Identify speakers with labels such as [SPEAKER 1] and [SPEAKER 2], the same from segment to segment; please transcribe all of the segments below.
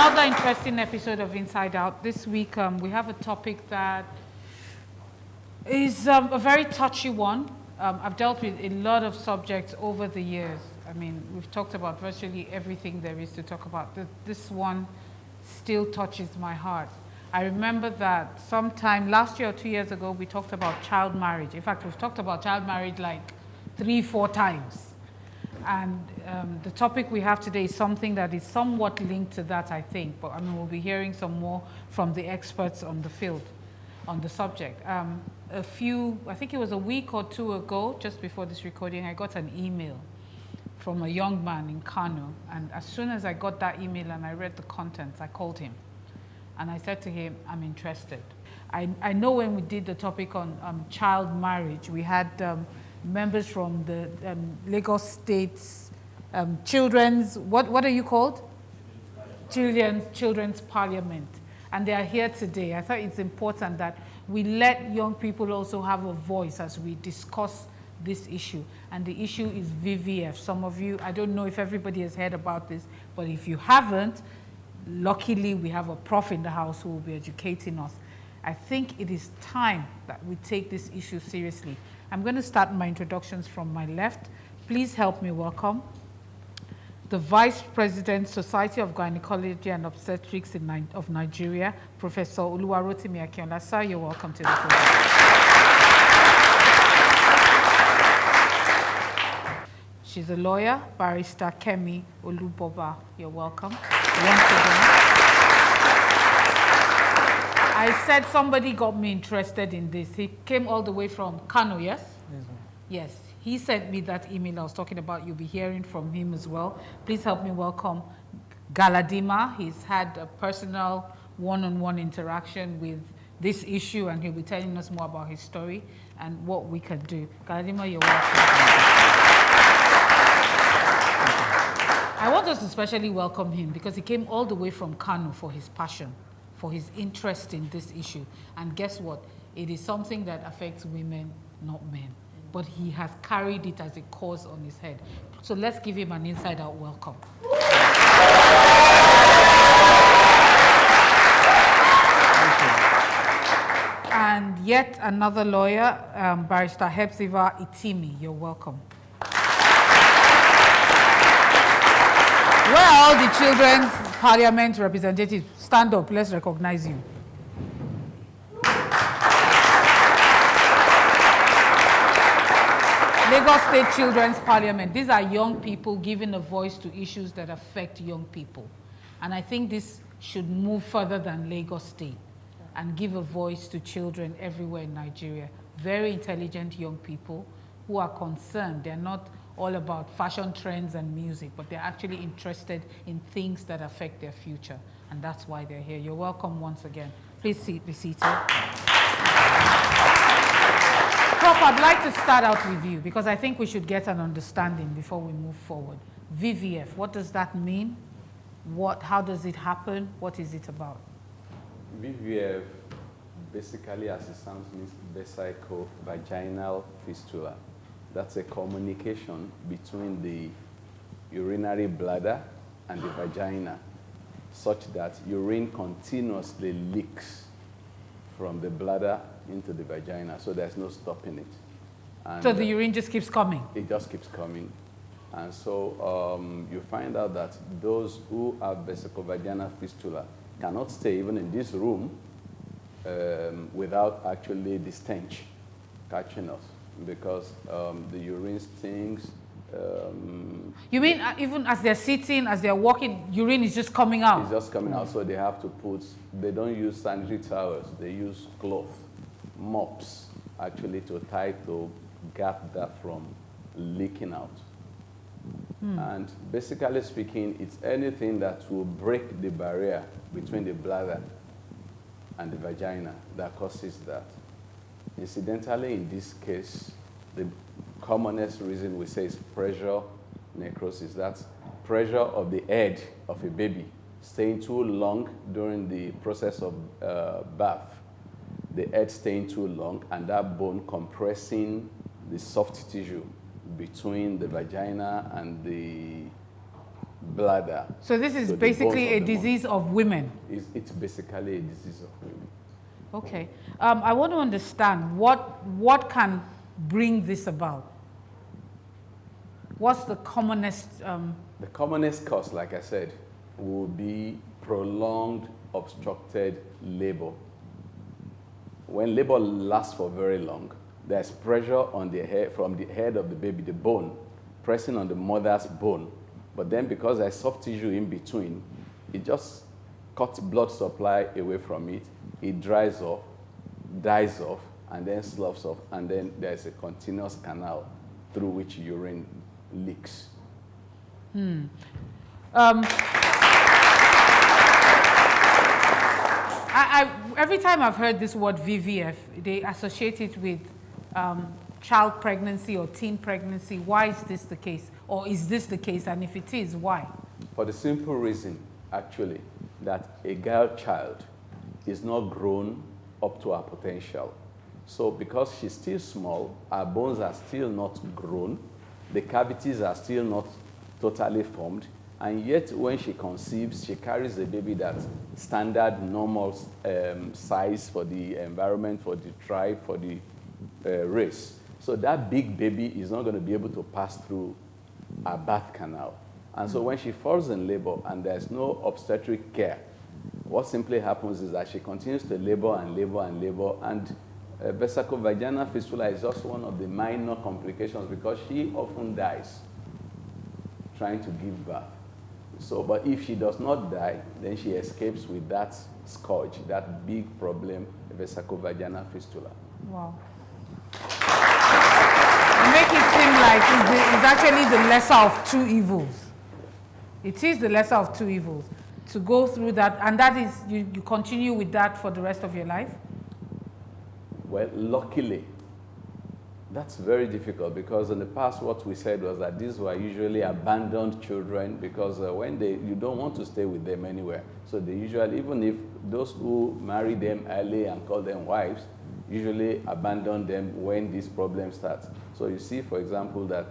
[SPEAKER 1] another interesting episode of Inside Out. This week we have a topic that is a very touchy one. I've dealt with a lot of subjects over the years. I mean, we've talked about virtually everything there is to talk about. This one still touches my heart. I remember that sometime last year or 2 years ago, we talked about child marriage. In fact, we've talked about child marriage like 3-4 times. And the topic we have today is something that is somewhat linked to that, I think. But I mean, we'll be hearing some more from the experts on the field, on the subject. I think it was a week or two ago, just before this recording, I got an email from a young man in Kano. And as soon as I got that email and I read the contents, I called him. And I said to him, I'm interested. I know when we did the topic on child marriage, we had members from the Lagos State's children's, what are you called? Children's Parliament. And they are here today. I thought it's important that we let young people also have a voice as we discuss this issue. And the issue is VVF. Some of you, I don't know if everybody has heard about this, but if you haven't, luckily we have a prof in the house who will be educating us. I think it is time that we take this issue seriously. I'm going to start my introductions from my left. Please help me welcome the Vice President, Society of Gynecology and Obstetrics of Nigeria, Professor Oluwarotimi Akinola. Sir, you're welcome to the program. She's a lawyer, Barrister Kemi Oluboba. You're welcome. Once again. I said somebody got me interested in this. He came all the way from Kano, yes?
[SPEAKER 2] Yes, ma'am.
[SPEAKER 1] Yes. He sent me that email I was talking about. You'll be hearing from him as well. Please help me welcome Galadima. He's had a personal one-on-one interaction with this issue, and he'll be telling us more about his story and what we can do. Galadima, you're welcome. I want us to especially welcome him because he came all the way from Kano for his passion, for his interest in this issue. And guess what? It is something that affects women, not men. But he has carried it as a cause on his head. So let's give him an inside-out welcome. And yet another lawyer, Barrister Hepzibah Itimi, you're welcome. Where are all the Children's Parliament representatives? Stand up, let's recognize you. Lagos State Children's Parliament. These are young people giving a voice to issues that affect young people. And I think this should move further than Lagos State and give a voice to children everywhere in Nigeria. Very intelligent young people who are concerned. They're not all about fashion trends and music, but they're actually interested in things that affect their future. And that's why they're here. You're welcome once again. Please be seated. Prof, I'd like to start out with you because I think we should get an understanding before we move forward. VVF, what does that mean? How does it happen? What is it about?
[SPEAKER 3] VVF, basically as it sounds, means vesico-vaginal fistula. That's a communication between the urinary bladder and the vagina, such that urine continuously leaks from the bladder into the vagina, so there's no stopping it. And
[SPEAKER 1] so the urine just keeps coming?
[SPEAKER 3] It just keeps coming. And so you find out that those who have vesicovaginal fistula cannot stay even in this room without actually the stench catching us, because the urine stinks.
[SPEAKER 1] You mean even as they're sitting, as they're walking, urine is just coming out?
[SPEAKER 3] It's just coming out, so they have to they don't use sanitary towels, they use cloth, mops, actually to gap that from leaking out. And basically speaking, it's anything that will break the barrier between the bladder and the vagina that causes that. Incidentally, in this case, the commonest reason we say is pressure necrosis. That's pressure of the head of a baby staying too long during the process of birth. The head staying too long, and that bone compressing the soft tissue between the vagina and bladder.
[SPEAKER 1] So this is
[SPEAKER 3] So the
[SPEAKER 1] basically
[SPEAKER 3] bones
[SPEAKER 1] a
[SPEAKER 3] of the
[SPEAKER 1] disease of women.
[SPEAKER 3] It's basically a disease of women.
[SPEAKER 1] Okay. I want to understand what can bring this about. What's the commonest?
[SPEAKER 3] The commonest cause, like I said, will be prolonged obstructed labor. When labor lasts for very long, there's pressure on the head, from the head of the baby, the bone, pressing on the mother's bone. But then because there's soft tissue in between, it just cuts blood supply away from it. It dries off, dies off, and then sloughs off, and then there's a continuous canal through which urine leaks.
[SPEAKER 1] Every time I've heard this word VVF, they associate it with child pregnancy or teen pregnancy. Why is this the case? Or is this the case? And if it is, why?
[SPEAKER 3] For the simple reason, actually, that a girl child is not grown up to her potential. So because she's still small, her bones are still not grown, the cavities are still not totally formed, and yet when she conceives, she carries a baby that's standard, normal size for the environment, for the tribe, for the race. So that big baby is not going to be able to pass through a birth canal. And so when she falls in labor and there's no obstetric care, what simply happens is that she continues to labor and labor and labor, and vesicovaginal fistula is just one of the minor complications because she often dies trying to give birth. So, but if she does not die, then she escapes with that scourge, that big problem, vesicovaginal fistula.
[SPEAKER 1] Wow. You make it seem like it's actually the lesser of two evils. It is the lesser of two evils to go through that, and that is, you continue with that for the rest of your life?
[SPEAKER 3] Well, luckily, that's very difficult because in the past what we said was that these were usually abandoned children because when you don't want to stay with them anywhere. So they usually, even if those who marry them early and call them wives, usually abandon them when this problem starts. So you see, for example, that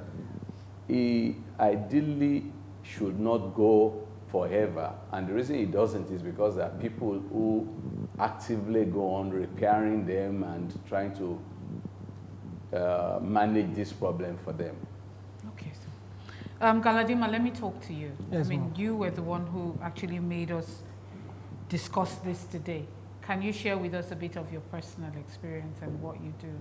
[SPEAKER 3] he ideally should not go forever. And the reason he doesn't is because there are people who actively go on repairing them and trying to manage this problem for them.
[SPEAKER 1] Okay, so Galadima, let me talk to you.
[SPEAKER 2] Yes,
[SPEAKER 1] I mean, you were the one who actually made us discuss this today. Can you share with us a bit of your personal experience and what you do?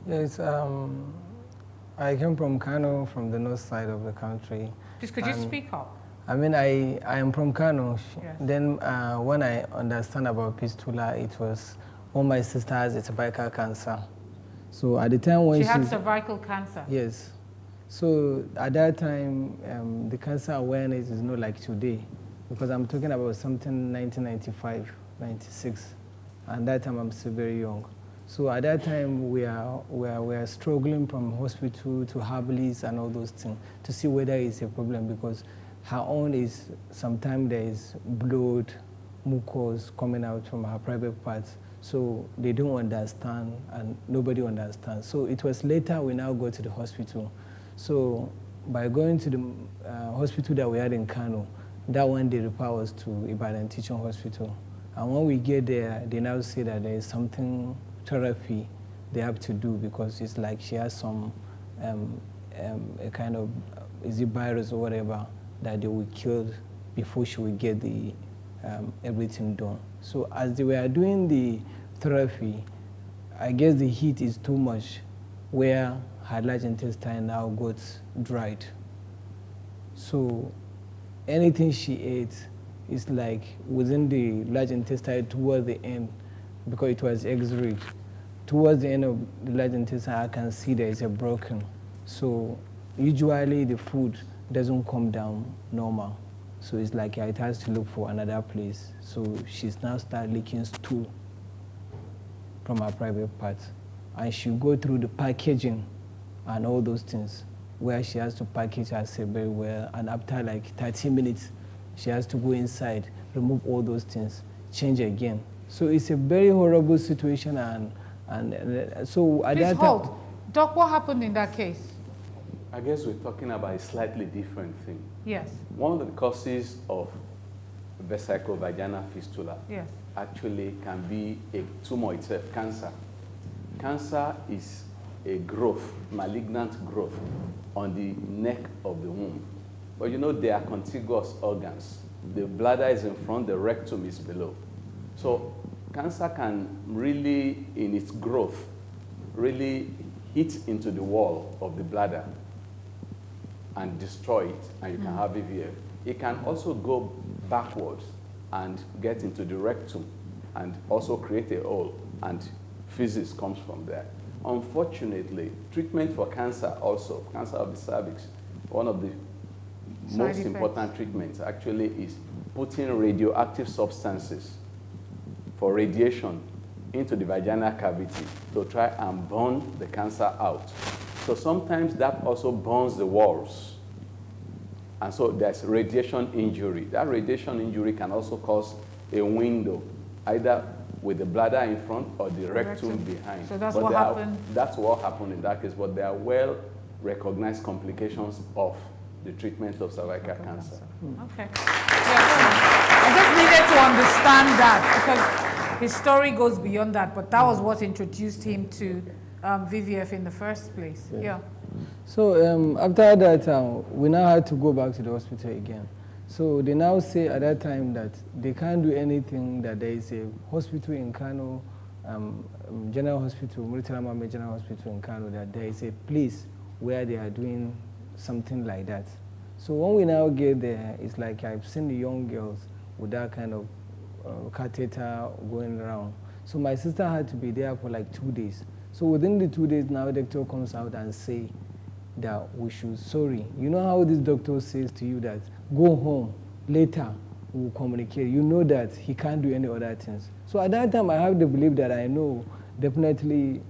[SPEAKER 2] Yes, I came from Kano, from the north side of the country.
[SPEAKER 1] Please, could you speak up?
[SPEAKER 2] I mean, I am from Kano.
[SPEAKER 1] Yes.
[SPEAKER 2] Then when I understand about fistula, it was one of my sisters, it's cervical cancer. So at the time when
[SPEAKER 1] she had cervical cancer?
[SPEAKER 2] Yes. So at that time, the cancer awareness is not like today, because I'm talking about something 1995, 96. And that time I'm still very young. So at that time we are struggling from hospital to herbalists and all those things to see whether it's a problem, because her own is sometimes there is blood, mucus coming out from her private parts. So they don't understand and nobody understands. So it was later we now go to the hospital. So by going to the hospital that we had in Kano, that one they refer us to Ibadan Teaching Hospital. And when we get there, they now say that there is something therapy they have to do because it's like she has some a kind of is it virus or whatever that they will kill before she will get the everything done. So as they were doing the therapy, I guess the heat is too much where her large intestine now got dried. So anything she ate is like within the large intestine towards the end, because it was X-rayed. Towards the end of the large intestine, I can see there is a broken. So usually the food doesn't come down normal. So it's like it has to look for another place. So she's now started leaking stool from her private parts. And she'll go through the packaging and all those things where she has to package herself very well. And after like 30 minutes, she has to go inside, remove all those things, change again. So it's a very horrible situation. And so at
[SPEAKER 1] Please
[SPEAKER 2] that
[SPEAKER 1] hold.
[SPEAKER 2] time,
[SPEAKER 1] Doc, what happened in that case?
[SPEAKER 3] I guess we're talking about a slightly different thing.
[SPEAKER 1] Yes.
[SPEAKER 3] One of the causes of vesicovaginal fistula
[SPEAKER 1] Yes.
[SPEAKER 3] actually can be a tumor itself, cancer. Cancer is a growth, malignant growth on the neck of the womb. But you know, they are contiguous organs. The bladder is in front, the rectum is below. So cancer can really, in its growth, really hit into the wall of the bladder and destroy it, and you can have VVF. It can also go backwards and get into the rectum and also create a hole, and physics comes from there. Unfortunately, treatment for cancer also, cancer of the cervix, one of the most important treatments actually is putting radioactive substances for radiation into the vaginal cavity to try and burn the cancer out. So sometimes that also burns the walls. And so there's radiation injury. That radiation injury can also cause a window, either with the bladder in front or the rectum behind.
[SPEAKER 1] So that's what happened?
[SPEAKER 3] That's what happened in that case, but there are well-recognized complications of the treatment of cervical cancer.
[SPEAKER 1] Okay. Yeah, I just needed to understand that because his story goes beyond that, but that was what introduced him to VVF in the first place. Yeah.
[SPEAKER 2] So after that, we now had to go back to the hospital again. So they now say at that time that they can't do anything, that there is a hospital in Kano, General Hospital, Murtala Mohammed General Hospital in Kano, that there is a place where they are doing something like that. So when we now get there, it's like I've seen the young girls with that kind of catheter going around. So my sister had to be there for like 2 days. So within the 2 days now, the doctor comes out and say that we should, sorry. You know how this doctor says to you that go home, later we'll communicate. You know that he can't do any other things. So at that time, I have the belief that I know definitely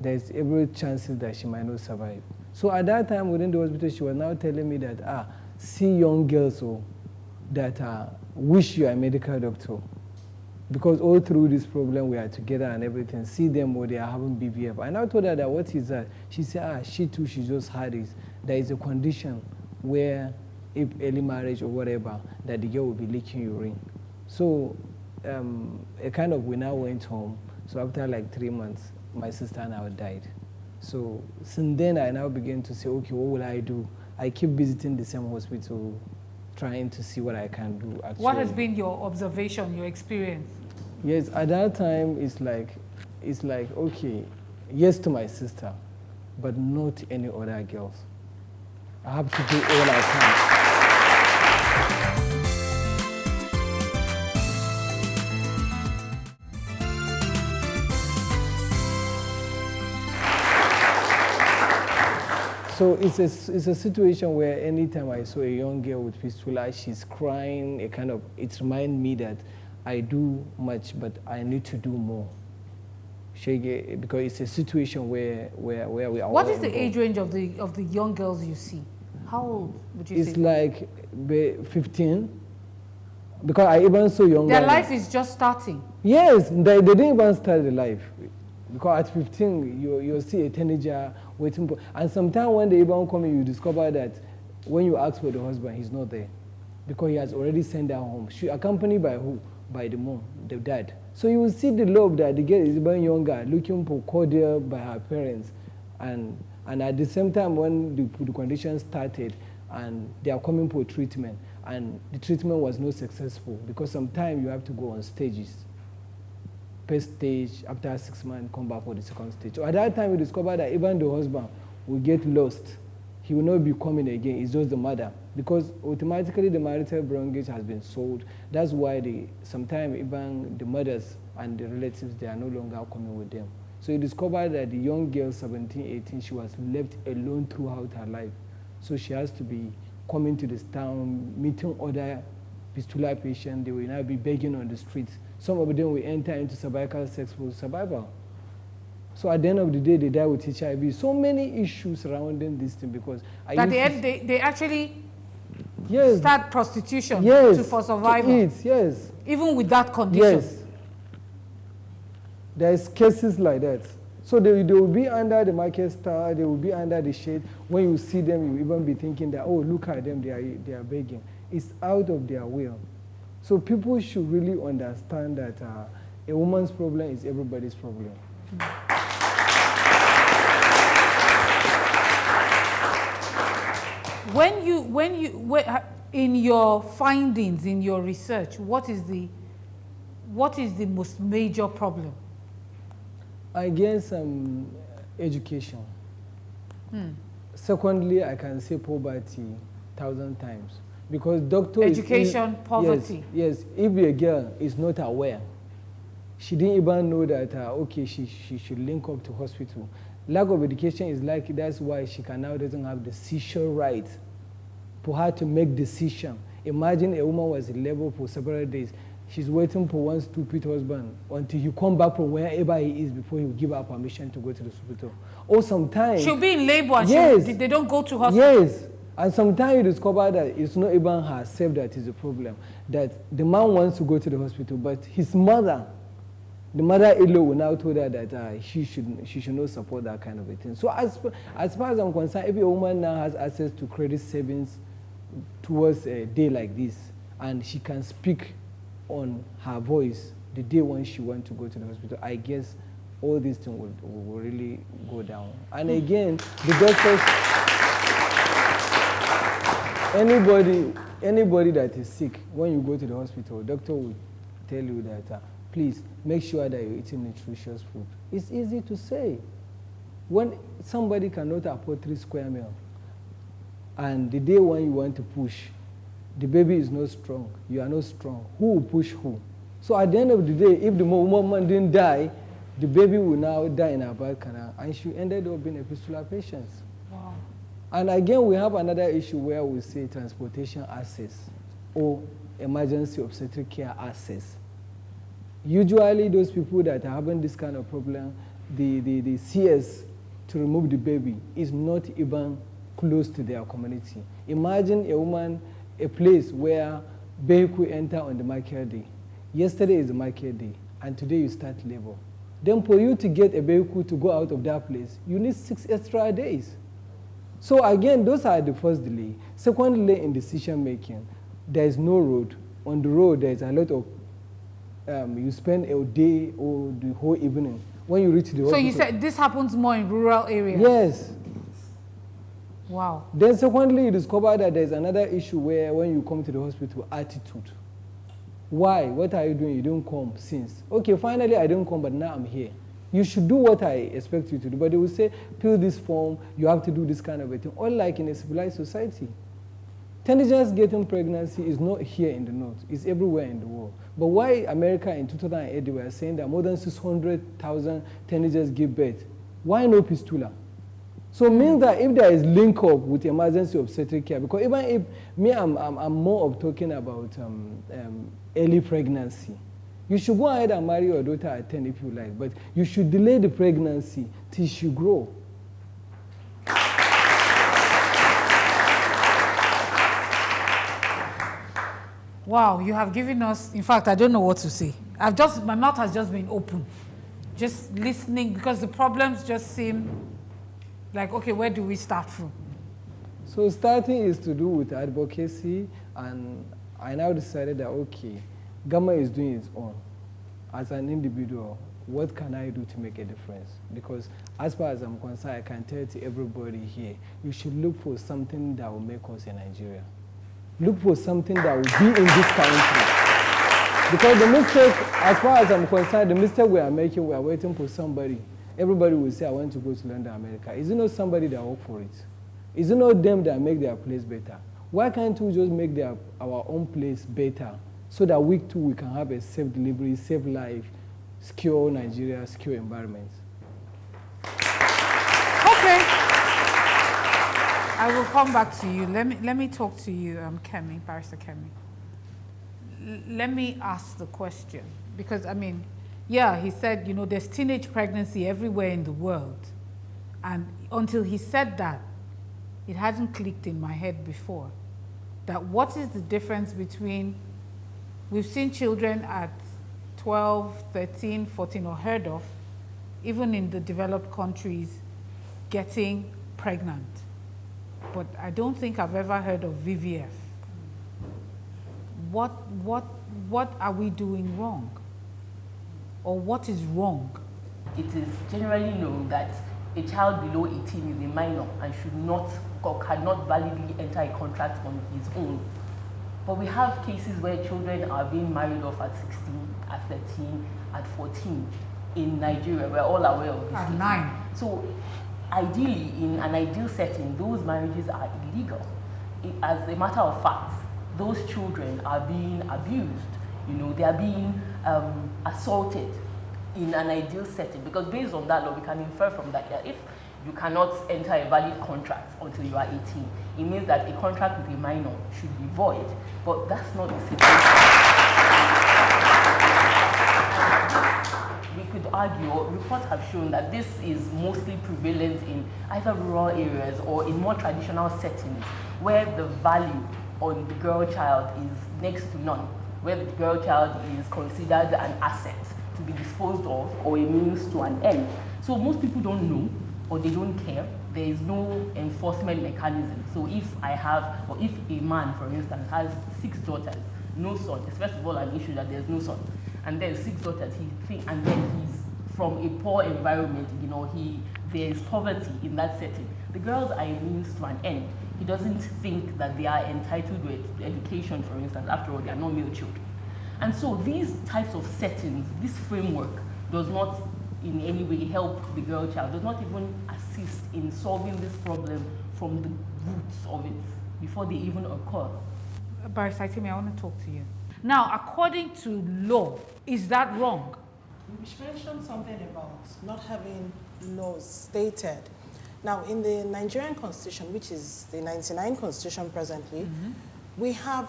[SPEAKER 2] there's every chance that she might not survive. So at that time within the hospital, she was now telling me that, see young girls that wish you are a medical doctor. Because all through this problem we are together and everything, see them or they are having BVF. And I told her that, what is that? She said, she too, she just had this. There is a condition where if early marriage or whatever, that the girl will be leaking urine. So we now went home. So after like 3 months, my sister now died. So since then, I now begin to say, okay, what will I do? I keep visiting the same hospital, trying to see what I can do, actually.
[SPEAKER 1] What has been your observation, your experience?
[SPEAKER 2] Yes, at that time, it's like, okay, yes to my sister, but not any other girls. I have to do all I can. So it's a situation where anytime I saw a young girl with fistula, she's crying, it reminds me that I do much, but I need to do more. Because it's a situation where we are.
[SPEAKER 1] What is the age range of the young girls you see? How old would you say?
[SPEAKER 2] It's like 15. Because I even saw young girls.
[SPEAKER 1] Their life is just starting.
[SPEAKER 2] Yes, they didn't even start the life. Because at 15, you'll see a teenager waiting for, and sometimes when they even come in, you discover that when you ask for the husband, he's not there. Because he has already sent her home. She accompanied by who? By the mom, the dad. So you will see the love that the girl is even younger, looking for cordial by her parents. And at the same time, when the condition started, and they are coming for treatment, and the treatment was not successful, because sometimes you have to go on stages. First stage, after 6 months, come back for the second stage. So at that time, we discovered that even the husband will get lost. He will not be coming again. It's just the mother. Because automatically the marital bronchitis has been sold. That's why sometimes even the mothers and the relatives, they are no longer coming with them. So you discovered that the young girl, 17, 18, she was left alone throughout her life. So she has to be coming to this town, meeting other fistula patients. They will now be begging on the streets. Some of them will enter into cervical sex for survival. So at the end of the day, they die with HIV. So many issues surrounding this thing, because
[SPEAKER 1] they actually
[SPEAKER 2] yes,
[SPEAKER 1] start prostitution for survival.
[SPEAKER 2] Yes.
[SPEAKER 1] Even with that condition.
[SPEAKER 2] Yes. There's cases like that. So they will be under the market star, they will be under the shade. When you see them, you even be thinking that, oh, look at them, they are begging. It's out of their will. So people should really understand that a woman's problem is everybody's problem.
[SPEAKER 1] In your findings, in your research, what is the most major problem?
[SPEAKER 2] I guess education. Secondly, I can say poverty 1,000 times. Because
[SPEAKER 1] education, poverty.
[SPEAKER 2] Yes, if a girl is not aware, she didn't even know that, okay, she should link up to hospital. Lack of education is like, that's why she now doesn't have the decision right for her to make decision. Imagine a woman was in labor for several days. She's waiting for one stupid husband until he come back from wherever he is before he will give her permission to go to the hospital. Or sometimes...
[SPEAKER 1] She'll be in labor and
[SPEAKER 2] yes,
[SPEAKER 1] they don't go to hospital.
[SPEAKER 2] Yes. And sometimes you discover that it's not even herself that is the problem. That the man wants to go to the hospital, but his mother, the mother-in-law will now tell her that she should not support that kind of a thing. So as far as I'm concerned, if a woman now has access to credit savings towards a day like this, and she can speak on her voice the day when she wants to go to the hospital, I guess all these things will really go down. And again, the doctors, anybody that is sick, when you go to the hospital, doctor will tell you that, please make sure that you're eating nutritious food. It's easy to say. When somebody cannot afford 3 square meals, and the day when you want to push, the baby is not strong, you are not strong, who will push who? So at the end of the day, if the woman didn't die, the baby will now die in her birth canal, and she ended up being a fistula patient.
[SPEAKER 1] Wow.
[SPEAKER 2] And again, we have another issue where we say transportation access or emergency obstetric care access. Usually those people that are having this kind of problem, the CS to remove the baby is not even close to their community. Imagine a woman, a place where vehicle enter on the market day. Yesterday is the market day, and today you start labor. Then for you to get a vehicle to go out of that place, you need 6 extra days. So again, those are the first delay. Second delay in decision making, there is no road. On the road, there is a lot of, you spend a day or the whole evening. When you reach the hospital.
[SPEAKER 1] So you said this happens more in rural areas?
[SPEAKER 2] Yes.
[SPEAKER 1] Wow.
[SPEAKER 2] Then secondly, you discover that there's another issue where when you come to the hospital, attitude. Why? What are you doing? You didn't come since. Okay, finally I didn't come, but now I'm here. You should do what I expect you to do. But they will say, fill this form, you have to do this kind of a thing. Unlike in a civilized society. Teenagers getting pregnancy is not here in the North. It's everywhere in the world. But why America in 2008, they were saying that more than 600,000 teenagers give birth. Why no fistula? So it means that if there is link up with emergency obstetric care, because even if me, I'm more of talking about early pregnancy. You should go ahead and marry your daughter at 10 if you like, but you should delay the pregnancy till she grows.
[SPEAKER 1] Wow, you have given us, in fact, I don't know what to say. My mouth has just been open. Just listening, because the problems just seem like, okay, where do we start from?
[SPEAKER 2] So starting is to do with advocacy, and I now decided that, okay, government is doing its own. As an individual, what can I do to make a difference? Because as far as I'm concerned, I can tell to everybody here, you should look for something that will make us in Nigeria. Look for something that will be in this country. Because the mistake, as far as I'm concerned, the mistake we are making, we are waiting for somebody. Everybody will say, I want to go to London, America. Is it not somebody that work for it? Is it not them that make their place better? Why can't we just make our own place better so that we too we can have a safe delivery, safe life, secure Nigeria, secure environment?
[SPEAKER 1] Okay. I will come back to you. Let me talk to you, Kemi, Barrister Kemi. Let me ask the question, because I mean, yeah, he said, there's teenage pregnancy everywhere in the world. And until he said that, it hadn't clicked in my head before. That what is the difference between, we've seen children at 12, 13, 14, or heard of even in the developed countries, getting pregnant. But I don't think I've ever heard of VVF. What are we doing wrong? Or what is wrong?
[SPEAKER 4] It is generally known that a child below 18 is a minor and should not or cannot validly enter a contract on his own. But we have cases where children are being married off at 16, at 13, at 14 in Nigeria. We're all aware of this.
[SPEAKER 1] At 9.
[SPEAKER 4] So ideally, in an ideal setting, those marriages are illegal. As a matter of fact, those children are being abused. You know, they are being assaulted in an ideal setting, because based on that law, we can infer from that if you cannot enter a valid contract until you are 18, it means that a contract with a minor should be void. But that's not the situation. We could argue, or reports have shown that this is mostly prevalent in either rural areas or in more traditional settings where the value on the girl child is next to none, where the girl child is considered an asset to be disposed of or a means to an end. So most people don't know, or they don't care. There is no enforcement mechanism. So if I have, or if a man, for instance, has 6 daughters, no son, it's first of all an issue that there's no son, and then 6 daughters, and then he's from a poor environment, you know, there is poverty in that setting. The girls are a means to an end. He doesn't think that they are entitled to education, for instance. After all, they are not male children. And so these types of settings, this framework does not in any way help the girl child, does not even assist in solving this problem from the roots of it before they even occur.
[SPEAKER 1] Barrister Itimi, I want to talk to you. Now, according to law, is that wrong?
[SPEAKER 5] You mentioned something about not having laws stated. Now, in the Nigerian Constitution, which is the 99 Constitution presently, we have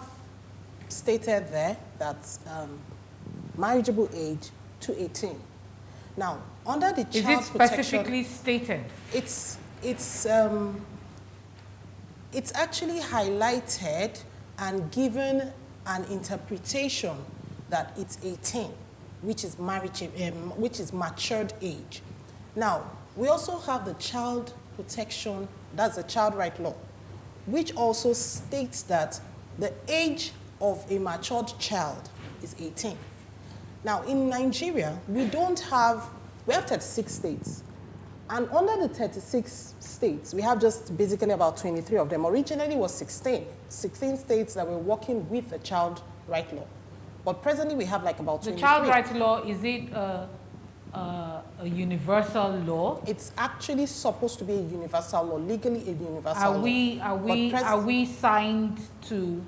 [SPEAKER 5] stated there that marriageable age to 18. Now, under the
[SPEAKER 1] Is
[SPEAKER 5] child
[SPEAKER 1] it specifically stated?
[SPEAKER 5] it's actually highlighted and given an interpretation that it's 18, which is marriage, which is matured age. Now, we also have the child protection, that's the child right law, which also states that the age of a matured child is 18. Now, in Nigeria, we have 36 states. And under the 36 states, we have just basically about 23 of them. Originally it was 16 states that were working with the child right law. But presently we have like about 23.
[SPEAKER 1] The child rights law, is it a universal law?
[SPEAKER 5] It's actually supposed to be a universal law, legally a universal law.
[SPEAKER 1] Are we signed to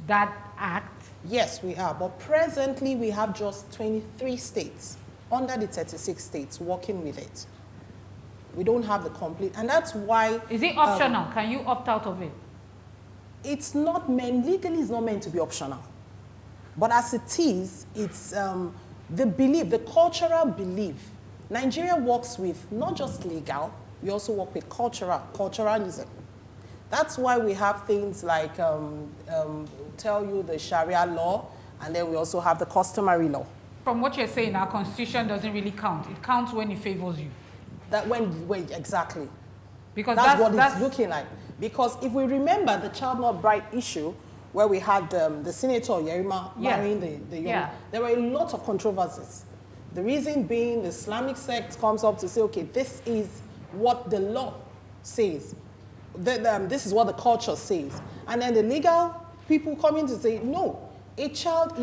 [SPEAKER 1] that act?
[SPEAKER 5] Yes, we are. But presently we have just 23 states under the 36 states working with it. We don't have the complete, and that's why...
[SPEAKER 1] Is it optional? Can you opt out of it?
[SPEAKER 5] It's not meant, legally it's not meant to be optional. But as it is, it's the belief, the cultural belief. Nigeria works with not just legal, we also work with culturalism. That's why we have things like, tell you the Sharia law, and then we also have the customary law.
[SPEAKER 1] From what you're saying, our constitution doesn't really count. It counts when it favors you.
[SPEAKER 5] That when exactly.
[SPEAKER 1] Because
[SPEAKER 5] that's what it's looking like. Because if we remember the child not bride issue, where we had the senator Yerima marrying the young, there were a lot of controversies. The reason being the Islamic sect comes up to say, okay, this is what the law says. This is what the culture says. And then the legal people come in to say, no, a child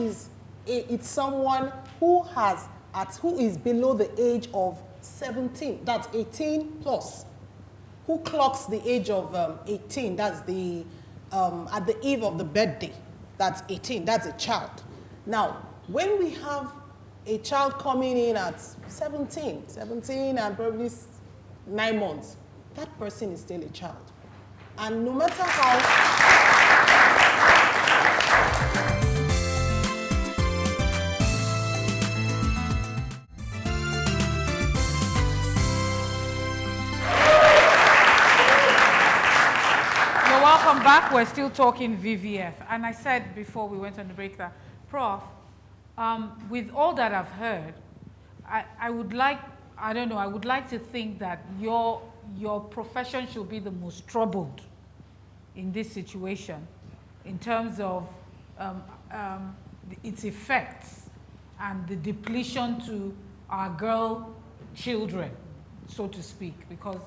[SPEAKER 5] it's someone who is below the age of 17, that's 18 plus, who clocks the age of 18, that's the, at the eve of the birthday, that's 18, that's a child. Now, when we have a child coming in at 17 and probably 9 months, that person is still a child. And no matter how...
[SPEAKER 1] Welcome back. We're still talking VVF. And I said before we went on the break that, Prof, with all that I've heard, I would like I don't know, I would like to think that your profession should be the most troubled in this situation in terms of its effects and the depletion to our girl children, so to speak, because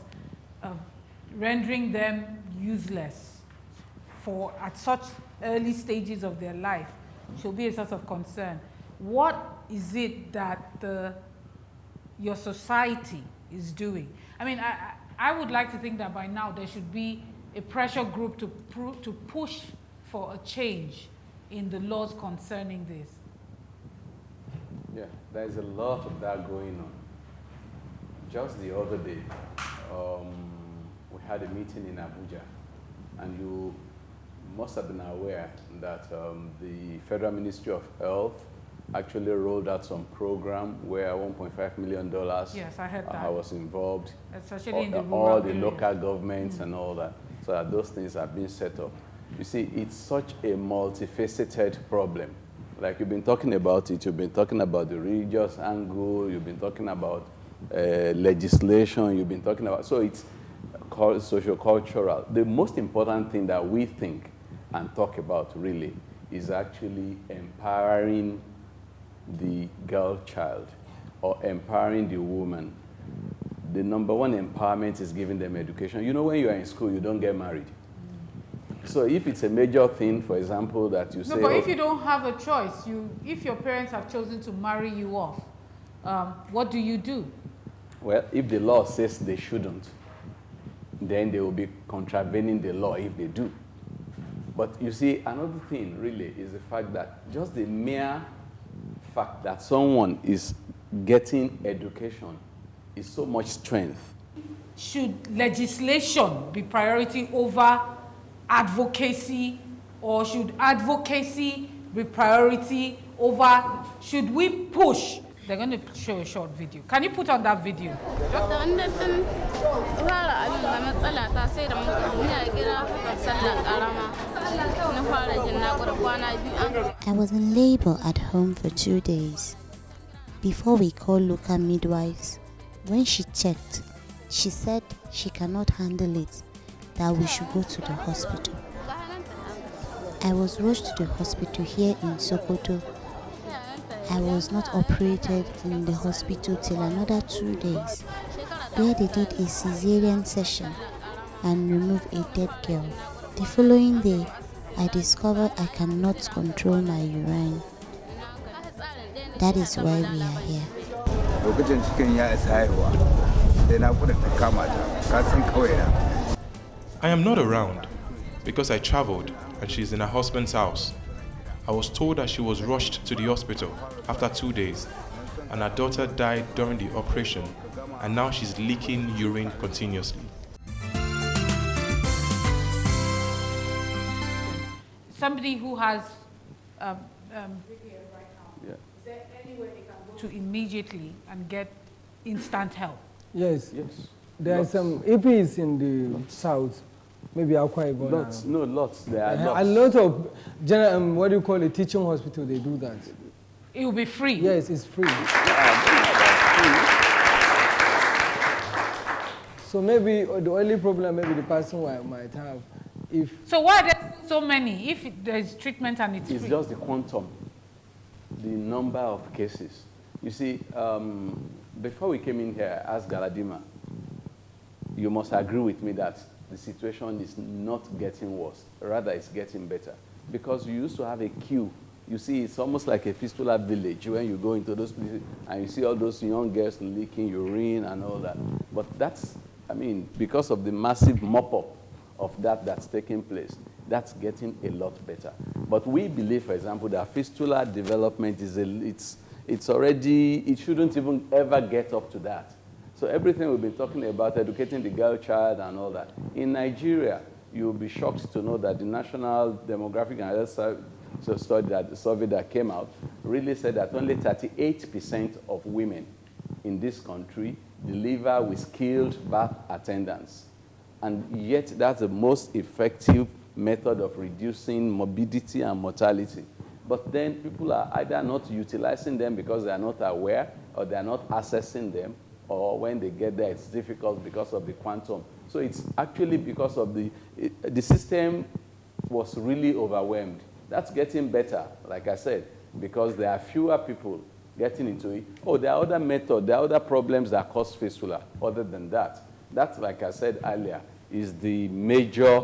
[SPEAKER 1] rendering them useless at such early stages of their life should be a source of concern. What is it that your society is doing? I mean, I would like to think that by now there should be a pressure group to push for a change in the laws concerning this.
[SPEAKER 3] Yeah, there's a lot of that going on. Just the other day, we had a meeting in Abuja, and you must have been aware that the Federal Ministry of Health actually rolled out some program where $1.5 million
[SPEAKER 1] yes, I heard that.
[SPEAKER 3] I was involved,
[SPEAKER 1] especially in the
[SPEAKER 3] all the
[SPEAKER 1] areas.
[SPEAKER 3] local governments and all that, so that those things have been set up. You see, it's such a multifaceted problem. Like you've been talking about it, you've been talking about the religious angle, you've been talking about legislation, you've been talking about, so it's socio-cultural. The most important thing that we think and talk about really is actually empowering the girl child or empowering the woman. The number one empowerment is giving them education. You know, when you're in school, you don't get married. So if it's a major thing, for example, that you say...
[SPEAKER 1] No, but if you don't have a choice, if your parents have chosen to marry you off, what do you do?
[SPEAKER 3] Well, if the law says they shouldn't, then they will be contravening the law if they do. But you see, another thing really is the fact that just the mere fact that someone is getting education is so much strength.
[SPEAKER 1] Should legislation be priority over advocacy, or should advocacy be priority over, should we push? They're going to show a short video. Can you put on that video?
[SPEAKER 6] I was in labor at home for 2 days. Before we called local midwives, when she checked, she said she cannot handle it, that we should go to the hospital. I was rushed to the hospital here in Sokoto. I was not operated in the hospital till another 2 days, where they did a cesarean session and removed a dead girl. The following day, I discovered I cannot control my urine. That is why we are here.
[SPEAKER 7] I am not around because I traveled and she's in her husband's house. I was told that she was rushed to the hospital after 2 days and her daughter died during the operation, and now she's leaking urine continuously.
[SPEAKER 1] Somebody who has
[SPEAKER 3] Yeah.
[SPEAKER 1] is there any way they can go to immediately and get instant help?
[SPEAKER 2] Yes.
[SPEAKER 3] Yes.
[SPEAKER 2] There are some, if it's in the south, maybe Akwa Ibom.
[SPEAKER 3] Lots, no, lots. There are lots.
[SPEAKER 2] A lot of general, what do you call it, teaching hospital, they do that.
[SPEAKER 1] It will be free.
[SPEAKER 2] Yes, it's free. So maybe the only problem maybe the person might have, if...
[SPEAKER 1] So why are there so many if there's treatment and it's
[SPEAKER 3] It's
[SPEAKER 1] free?
[SPEAKER 3] just the quantum, the number of cases. You see, before we came in here, as Galadima, you must agree with me that the situation is not getting worse. Rather, it's getting better. Because you used to have a queue. You see, it's almost like a fistula village when you go into those places and you see all those young girls leaking urine and all that. But that's, I mean, because of the massive mop-up of that's taking place, that's getting a lot better. But we believe, for example, that fistula development is it's already, it shouldn't even ever get up to that. So everything we've been talking about, educating the girl child and all that. In Nigeria, you'll be shocked to know that the National Demographic and Health survey that came out really said that only 38% of women in this country deliver with skilled birth attendants. And yet that's the most effective method of reducing morbidity and mortality. But then people are either not utilizing them because they are not aware, or they are not accessing them, or when they get there, it's difficult because of the quantum. So it's actually because of the system was really overwhelmed. That's getting better, like I said, because there are fewer people getting into it. Oh, there are other methods, there are other problems that cause fistula other than that. That's, like I said earlier, is the major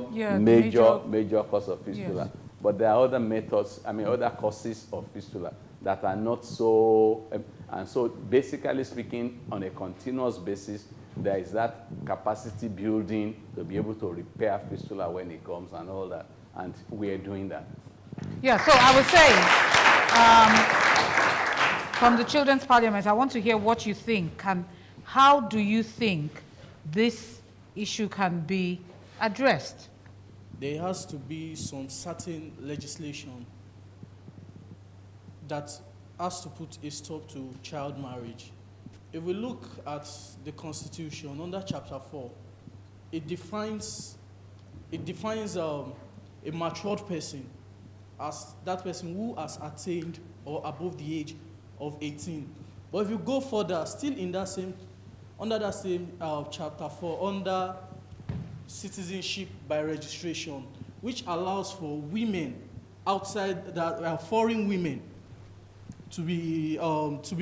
[SPEAKER 3] cause of fistula. Yes. But there are other methods, other causes of fistula that are not so, and so basically speaking, on a continuous basis, there is that capacity building to be able to repair fistula when it comes and all that, and we are doing that.
[SPEAKER 1] Yeah, so I was saying, from the Children's Parliament, I want to hear what you think, and how do you think this issue can be addressed?
[SPEAKER 8] There has to be some certain legislation that has to put a stop to child marriage. If we look at the Constitution, under Chapter 4, it defines a matured person as that person who has attained or above the age of 18. But if you go further, still in that same, under that same Chapter 4, under citizenship by registration, which allows for women outside that foreign women to be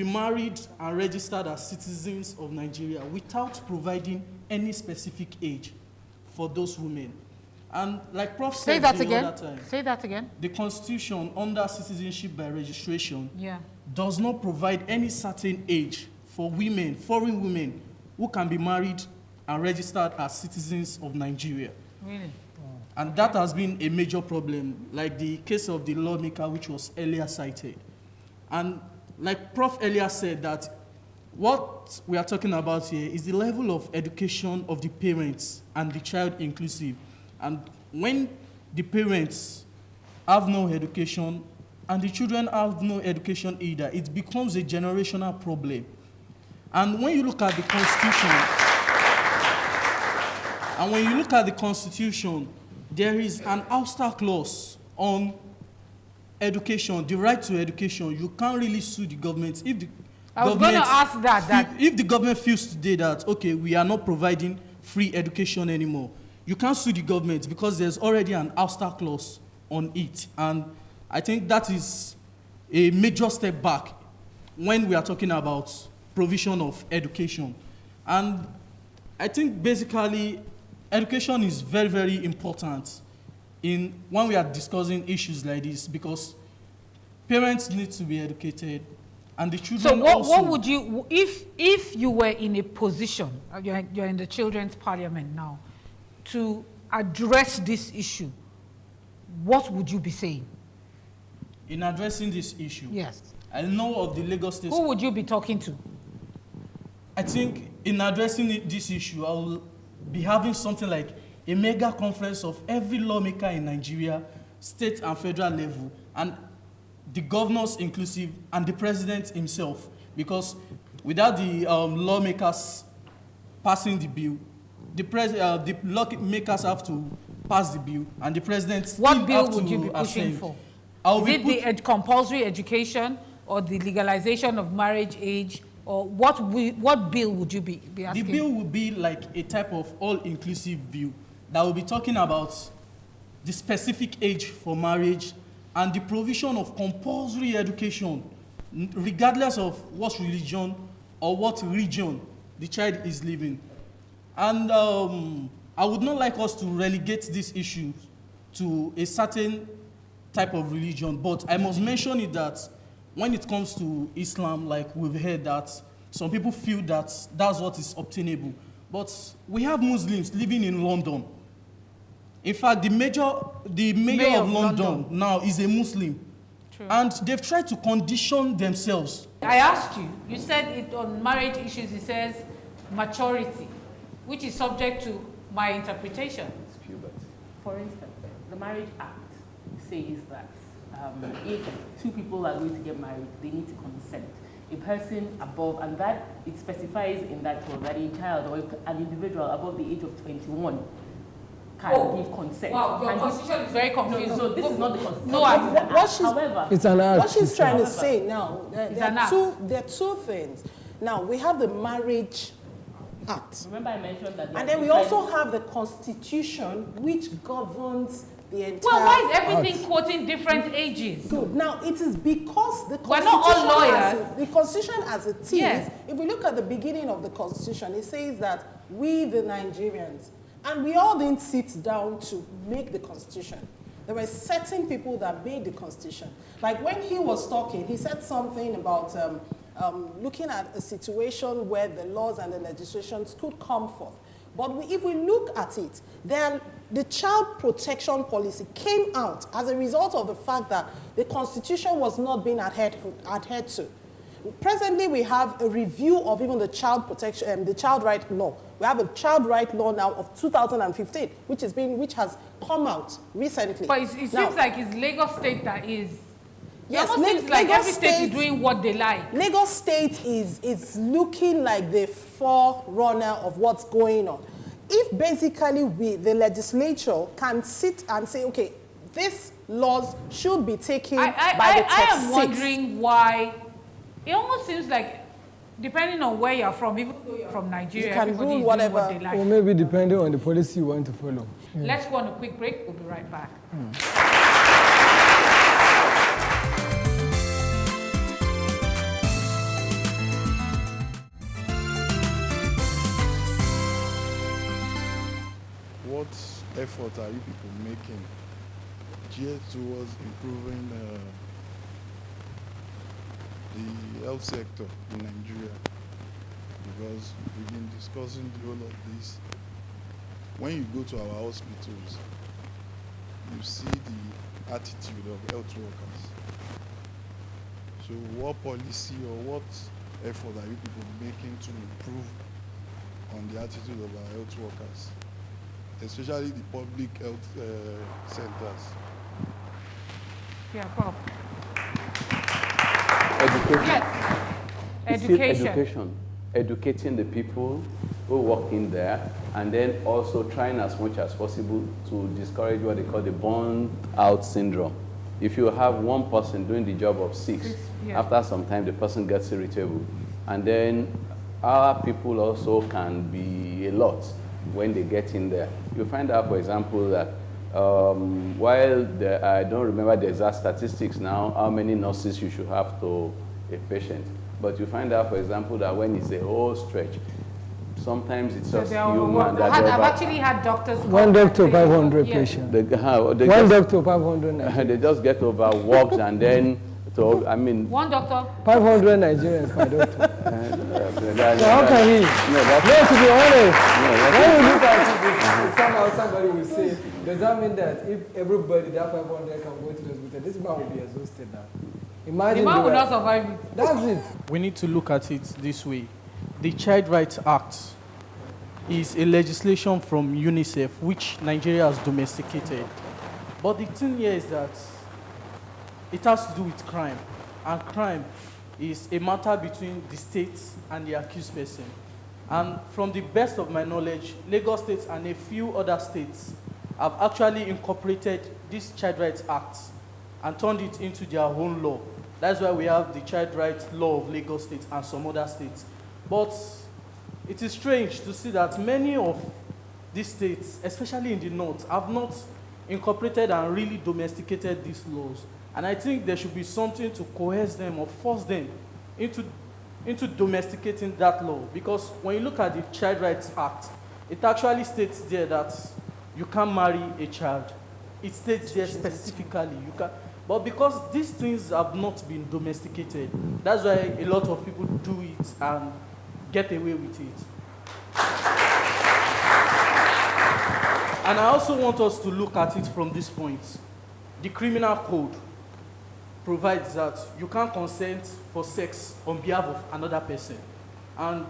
[SPEAKER 8] married and registered as citizens of Nigeria without providing any specific age for those women. And like Prof said the other time,
[SPEAKER 1] say that again.
[SPEAKER 8] The Constitution under citizenship by registration does not provide any certain age for women, foreign women, who can be married and registered as citizens of Nigeria.
[SPEAKER 1] Really?
[SPEAKER 8] And that has been a major problem, like the case of the lawmaker, which was earlier cited. And like Prof earlier said, that what we are talking about here is the level of education of the parents and the child inclusive. And when the parents have no education and the children have no education either, it becomes a generational problem. And when you look at the Constitution, there is an ouster clause on education, the right to education. You can't really sue the government if the
[SPEAKER 1] I was going to ask that.
[SPEAKER 8] If the government feels today that, okay, we are not providing free education anymore, you can't sue the government because there's already an ouster clause on it. And I think that is a major step back when we are talking about provision of education. And I think basically education is very, very important when we are discussing issues like this, because parents need to be educated and the children
[SPEAKER 1] also. So what would you, if you were in a position, you're in the Children's Parliament now, to address this issue, what would you be saying?
[SPEAKER 8] In addressing this issue?
[SPEAKER 1] Yes.
[SPEAKER 8] I know of the Lagos State.
[SPEAKER 1] Who would you be talking to?
[SPEAKER 8] I think in addressing this issue, I will be having something like a mega conference of every lawmaker in Nigeria, state and federal level, and the governors inclusive, and the president himself. Because without the lawmakers passing the bill, the lawmakers have to pass the bill, and the president still
[SPEAKER 1] What bill
[SPEAKER 8] have to
[SPEAKER 1] would you be pushing
[SPEAKER 8] assent.
[SPEAKER 1] for? Is it the compulsory education or the legalization of marriage age? Or what bill would you be asking?
[SPEAKER 8] The bill would be like a type of all-inclusive bill that will be talking about the specific age for marriage and the provision of compulsory education, regardless of what religion or what region the child is living. And I would not like us to relegate this issue to a certain type of religion, but I must mention it that when it comes to Islam, like we've heard that some people feel that that's what is obtainable. But we have Muslims living in London. In fact, the mayor of London now is a Muslim.
[SPEAKER 1] True.
[SPEAKER 8] And they've tried to condition themselves.
[SPEAKER 1] I asked you said it on marriage issues, it says maturity, which is subject to my interpretation.
[SPEAKER 3] It's puberty.
[SPEAKER 4] For instance, the Marriage Act says that if two people are going to get married, they need to consent. A person above, and that it specifies in that clause that a child or an individual above the age of 21 can give consent.
[SPEAKER 1] Wow, your constitution is very confusing.
[SPEAKER 4] No, this is not the constitution.
[SPEAKER 1] No,
[SPEAKER 4] however,
[SPEAKER 2] it's an act.
[SPEAKER 5] What she's trying to say now, there
[SPEAKER 1] an
[SPEAKER 5] are two things. Now, we have the Marriage Act.
[SPEAKER 4] Remember I mentioned that.
[SPEAKER 5] And then we also have the Constitution, which governs the entire...
[SPEAKER 1] Well, why is everything quoting different ages?
[SPEAKER 5] Good. Now, it is because the
[SPEAKER 1] We're not all lawyers.
[SPEAKER 5] The Constitution as it is,
[SPEAKER 1] Yes.
[SPEAKER 5] if we look at the beginning of the Constitution, it says that we, the Nigerians, and we all didn't sit down to make the Constitution. There were certain people that made the Constitution. Like when he was talking, he said something about looking at a situation where the laws and the legislations could come forth. But if we look at it, then the child protection policy came out as a result of the fact that the Constitution was not being adhered to. Presently, we have a review of even the child protection, the child right law. We have a child right law now of 2015, which has come out recently.
[SPEAKER 1] But it seems like it's Lagos State that is.
[SPEAKER 5] Yes,
[SPEAKER 1] it almost seems like
[SPEAKER 5] Lagos
[SPEAKER 1] every state is doing what they like.
[SPEAKER 5] Lagos State is looking like the forerunner of what's going on. If basically the legislature can sit and say, okay, these laws should be taken by the 36.
[SPEAKER 1] I am wondering why. It almost seems like, depending on where you're from, even though you're from Nigeria,
[SPEAKER 5] you can
[SPEAKER 1] everybody
[SPEAKER 5] rule
[SPEAKER 1] is
[SPEAKER 5] whatever.
[SPEAKER 1] doing what they like.
[SPEAKER 2] Or maybe depending on the policy you want to follow.
[SPEAKER 1] Let's go on a quick break. We'll be right back.
[SPEAKER 9] What effort are you people making geared towards improving the health sector in Nigeria? Because we've been discussing the whole of this. When you go to our hospitals, you see the attitude of health workers. So what policy or what effort are you people making to improve on the attitude of our health workers, especially the public health centers?
[SPEAKER 1] Yeah, Bob.
[SPEAKER 3] Education.
[SPEAKER 1] Yes.
[SPEAKER 3] It's still
[SPEAKER 1] Education.
[SPEAKER 3] education. Educating the people who work in there, and then also trying as much as possible to discourage what they call the burn-out syndrome. If you have one person doing the job of six,
[SPEAKER 1] yeah.
[SPEAKER 3] After some time the person gets irritable. And then our people also can be a lot when they get in there. You find out, for example, that while I don't remember the exact statistics now, how many nurses you should have to a patient. But you find out, for example, that when it's a whole stretch, sometimes it's just human.
[SPEAKER 1] I've actually had doctors.
[SPEAKER 2] One doctor, 500 patients. One doctor, 500.
[SPEAKER 3] They just get overworked and then,
[SPEAKER 1] one doctor.
[SPEAKER 2] 500 Nigerians per doctor. So how can he? To be honest, when you look at it, somehow somebody will say, does that mean that if everybody, that 500 can go to the hospital, this man will be exhausted now? Imagine
[SPEAKER 1] the man will not survive it.
[SPEAKER 2] That's it.
[SPEAKER 8] We need to look at it this way. The Child Rights Act is a legislation from UNICEF which Nigeria has domesticated. But the thing here is that it has to do with crime. And crime is a matter between the state and the accused person. And from the best of my knowledge, Lagos State and a few other states have actually incorporated this Child Rights Act and turned it into their own law. That's why we have the Child Rights Law of Lagos State and some other states. But it is strange to see that many of these states, especially in the north, have not incorporated and really domesticated these laws. And I think there should be something to coerce them or force them into domesticating that law. Because when you look at the Child Rights Act, it actually states there that you can't marry a child. It states there specifically you can. But because these things have not been domesticated, that's why a lot of people do it and get away with it. And I also want us to look at it from this point. The criminal code provides that you can't consent for sex on behalf of another person. And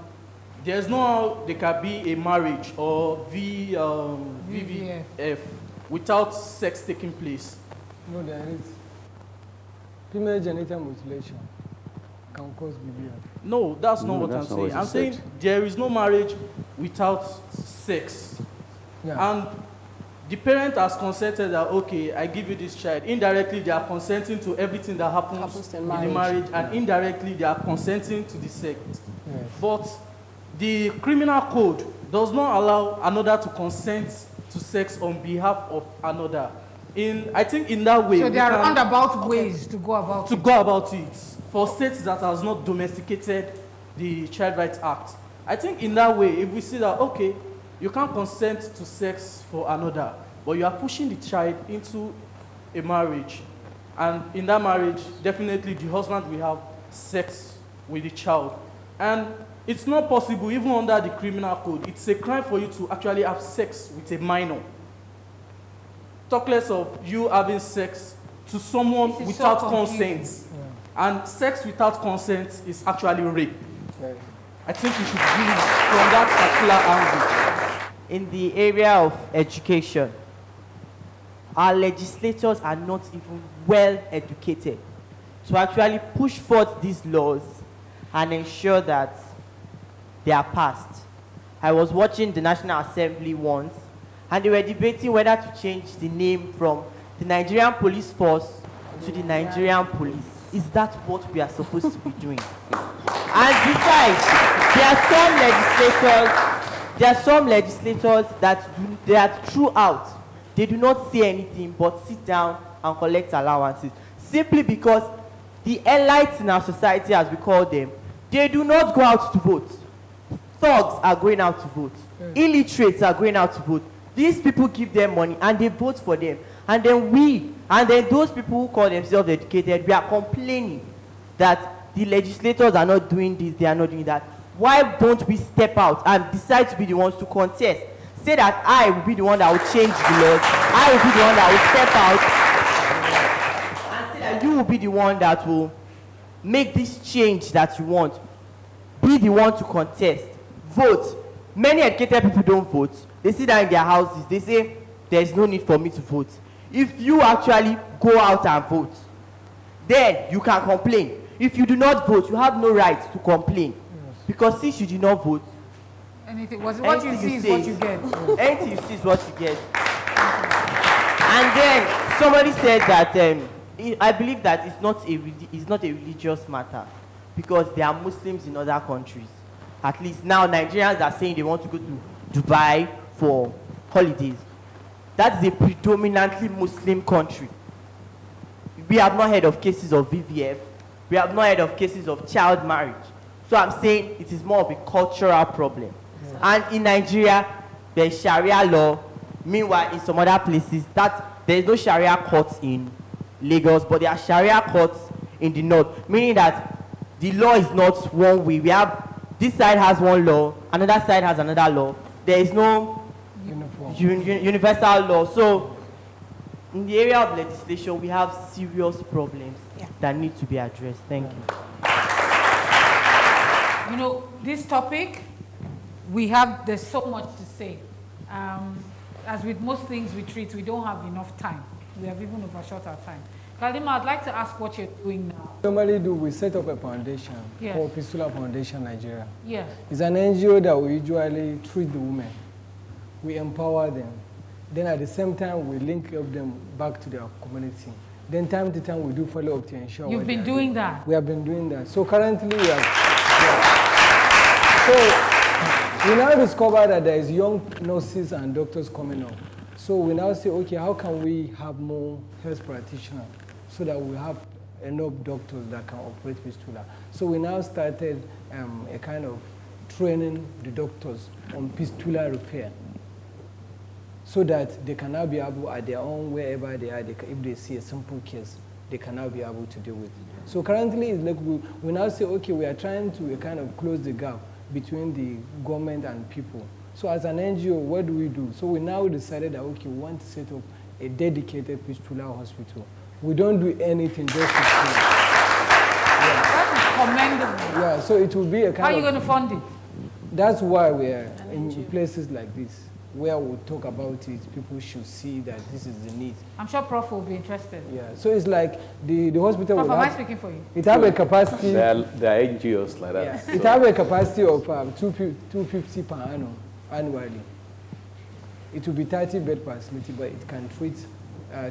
[SPEAKER 8] there's no how there can be a marriage or VVF without sex taking place.
[SPEAKER 2] No, there is. Female genital mutilation can cause BVF.
[SPEAKER 8] No, that's not what I'm saying. I'm saying there is no marriage without sex.
[SPEAKER 2] Yeah.
[SPEAKER 8] And the parent has consented that, okay, I give you this child. Indirectly, they are consenting to everything that happens in the marriage, and indirectly, they are consenting to the sex.
[SPEAKER 2] Yes.
[SPEAKER 8] But the criminal code does not allow another to consent to sex on behalf of another. I think in that way,
[SPEAKER 1] so there are roundabout ways to go about
[SPEAKER 8] it for states that has not domesticated the Child Rights Act. I think in that way, if we see that, okay, you can't consent to sex for another, but you are pushing the child into a marriage, and in that marriage, definitely the husband will have sex with the child. And it's not possible, even under the criminal code, it's a crime for you to actually have sex with a minor. Talk less of you having sex to someone without consent. Yeah. And sex without consent is actually rape. Right. I think we should deal from that particular angle.
[SPEAKER 10] In the area of education, our legislators are not even well educated to actually push forth these laws and ensure that they are passed. I was watching the National Assembly once, and they were debating whether to change the name from the Nigerian Police Force to the Nigerian Police. Is that what we are supposed to be doing? And besides, there are some legislators that throughout, they do not say anything but sit down and collect allowances. Simply because the elites in our society, as we call them, they do not go out to vote. Thugs are going out to vote. Illiterates are going out to vote. These people give them money and they vote for them. And then those people who call themselves educated, we are complaining that the legislators are not doing this, they are not doing that. Why don't we step out and decide to be the ones to contest? Say that I will be the one that will change the laws. I will be the one that will step out. And say that you will be the one that will make this change that you want. Be the one to contest. Vote. Many educated people don't vote. They sit down in their houses. They say, there's no need for me to vote. If you actually go out and vote, then you can complain. If you do not vote, you have no right to complain. Yes. Because since you did not vote,
[SPEAKER 1] what you see is what you get.
[SPEAKER 10] Anything you see is what you get. And then somebody said that I believe that it's not a religious matter, because there are Muslims in other countries. At least now Nigerians are saying they want to go to Dubai for holidays. That is a predominantly Muslim country. We have not heard of cases of VVF. We have not heard of cases of child marriage. So I'm saying it is more of a cultural problem. Yeah. And in Nigeria, there is Sharia law. Meanwhile, in some other places, there is no Sharia courts in Lagos, but there are Sharia courts in the north. Meaning that the law is not one way. We have, this side has one law, another side has another law. There is no universal law. So in the area of legislation, we have serious problems that need to be addressed. Thank you.
[SPEAKER 1] You know, this topic, there's so much to say. As with most things we treat, we don't have enough time. We have even overshot our time. Kalima, I'd like to ask what you're doing now.
[SPEAKER 2] Normally we set up a foundation called Pistula Foundation Nigeria.
[SPEAKER 1] Yes.
[SPEAKER 2] It's an NGO that we usually treat the women. We empower them. Then at the same time, we link up them back to their community. Then time to time, we do follow-up to ensure.
[SPEAKER 1] You've been doing that?
[SPEAKER 2] We have been doing that. So currently, so we now discover that there is young nurses and doctors coming up. So we now say, okay, how can we have more health practitioners so that we have enough doctors that can operate fistula? So we now started a kind of training the doctors on fistula repair, so that they can now be able, at their own, wherever they are, if they see a simple case, they can now be able to deal with it. So currently, it's like we now say, okay, we are trying to kind of close the gap between the government and people. So as an NGO, what do? So we now decided that, okay, we want to set up a dedicated fistula hospital. We don't do anything just to see.
[SPEAKER 1] That is commendable.
[SPEAKER 2] Yeah, so it will be a kind of...
[SPEAKER 1] How are you going to fund it?
[SPEAKER 2] That's why we are in places like this, where we talk about it, people should see that this is the need.
[SPEAKER 1] I'm sure Prof will be interested.
[SPEAKER 2] Yeah, so it's like the hospital...
[SPEAKER 1] Prof, am I speaking for you?
[SPEAKER 2] It has a capacity...
[SPEAKER 3] There are NGOs like that.
[SPEAKER 2] Yeah, so. It has a capacity of 250 per annum annually. It will be 30 bed facility, but it can treat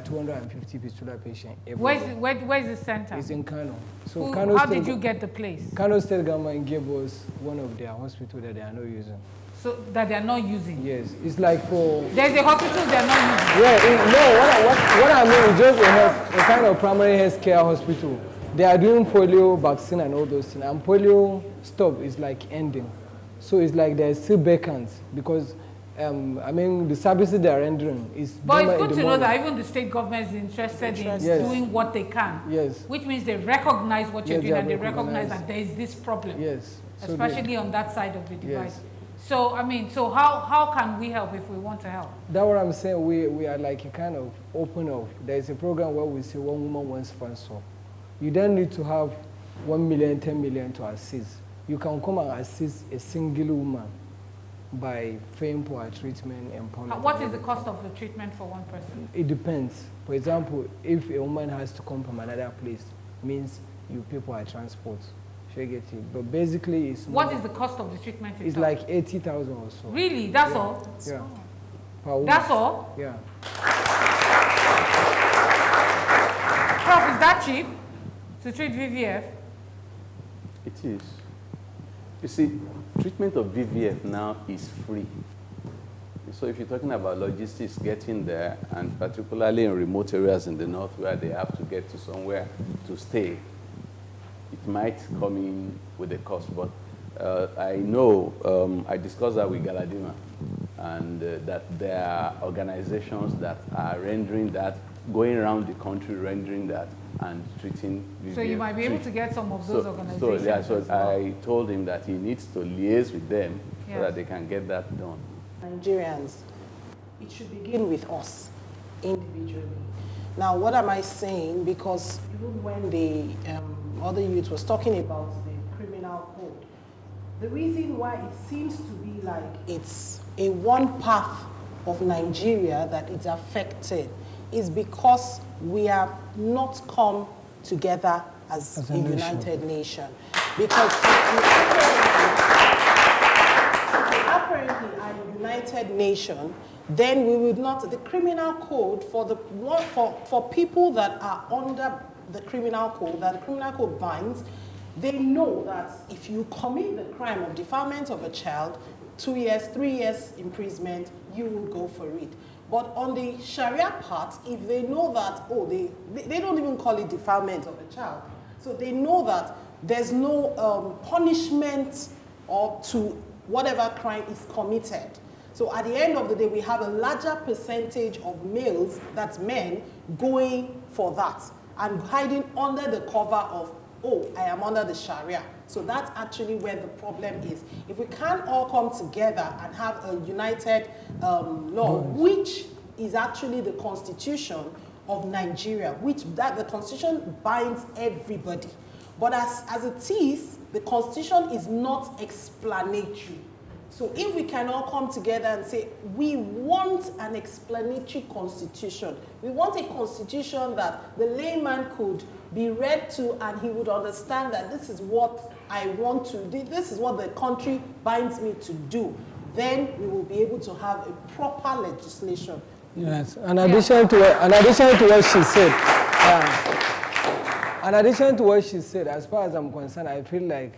[SPEAKER 2] 250 fistula patients.
[SPEAKER 1] Where's the center?
[SPEAKER 2] It's in Kano. So
[SPEAKER 1] how did you get the place?
[SPEAKER 2] Kano State government gave us one of their hospitals that they are not using.
[SPEAKER 1] So that they are not using?
[SPEAKER 2] Yes, it's like for...
[SPEAKER 1] There's a hospital they are not using?
[SPEAKER 2] Yeah, no, what I mean is just a kind of primary health care hospital. They are doing polio vaccine and all those things. And polio stop is like ending. So it's like there's still vacant because, I mean, the services they are rendering is...
[SPEAKER 1] But it's good to know that even the state government is interested in doing what they can.
[SPEAKER 2] Yes.
[SPEAKER 1] Which means they recognize what you're doing and they recognize that there is this problem.
[SPEAKER 2] Yes.
[SPEAKER 1] Especially on that side of the device.
[SPEAKER 2] Yes.
[SPEAKER 1] So, I mean, so how can we help if we want to help?
[SPEAKER 2] That's what I'm saying. We are like a kind of open up. There's a program where we say one woman, one sponsor. You don't need to have 1 million, 10 million to assist. You can come and assist a single woman by paying for her treatment and employment.
[SPEAKER 1] What is the cost of the treatment for one person?
[SPEAKER 2] It depends. For example, if a woman has to come from another place, means you pay for her transport. Get it. But basically, it's
[SPEAKER 1] what is the cost of the treatment itself?
[SPEAKER 2] It's like 80,000 or so.
[SPEAKER 1] Really? That's all?
[SPEAKER 2] Yeah.
[SPEAKER 1] That's all?
[SPEAKER 2] Yeah.
[SPEAKER 1] Prof, is that cheap to treat VVF?
[SPEAKER 3] It is. You see, treatment of VVF now is free. So if you're talking about logistics getting there, and particularly in remote areas in the north where they have to get to somewhere to stay, it might come in with a cost, but I know, I discussed that with Galadima, and that there are organizations that are rendering that, going around the country rendering that and treating VVF.
[SPEAKER 1] So you might be able to get some of those organizations.
[SPEAKER 3] So I told him that he needs to liaise with them so that they can get that done.
[SPEAKER 5] Nigerians, it should begin with us individually. Now, what am I saying? Because even when the other youth was talking about the criminal code, the reason why it seems to be like it's a one path of Nigeria that it's affected is because we have not come together as a united nation. Because apparently a united nation, then we would not, the criminal code for people that are under the criminal code, that the criminal code binds, they know that if you commit the crime of defilement of a child, 2 years, 3 years imprisonment, you will go for it. But on the Sharia part, if they know that, oh, they don't even call it defilement of a child. So they know that there's no punishment or to whatever crime is committed. So at the end of the day, we have a larger percentage of males, that's men, going for that and hiding under the cover of, oh, I am under the Sharia. So that's actually where the problem is. If we can't all come together and have a united law, which is actually the constitution of Nigeria, which the constitution binds everybody. But as it is, the constitution is not explanatory. So if we can all come together and say, we want an explanatory constitution. We want a constitution that the layman could be read to and he would understand that this is what I want to do, this is what the country binds me to do. Then we will be able to have a proper legislation.
[SPEAKER 2] Yes, in addition to what she said, in addition to what she said, as far as I'm concerned, I feel like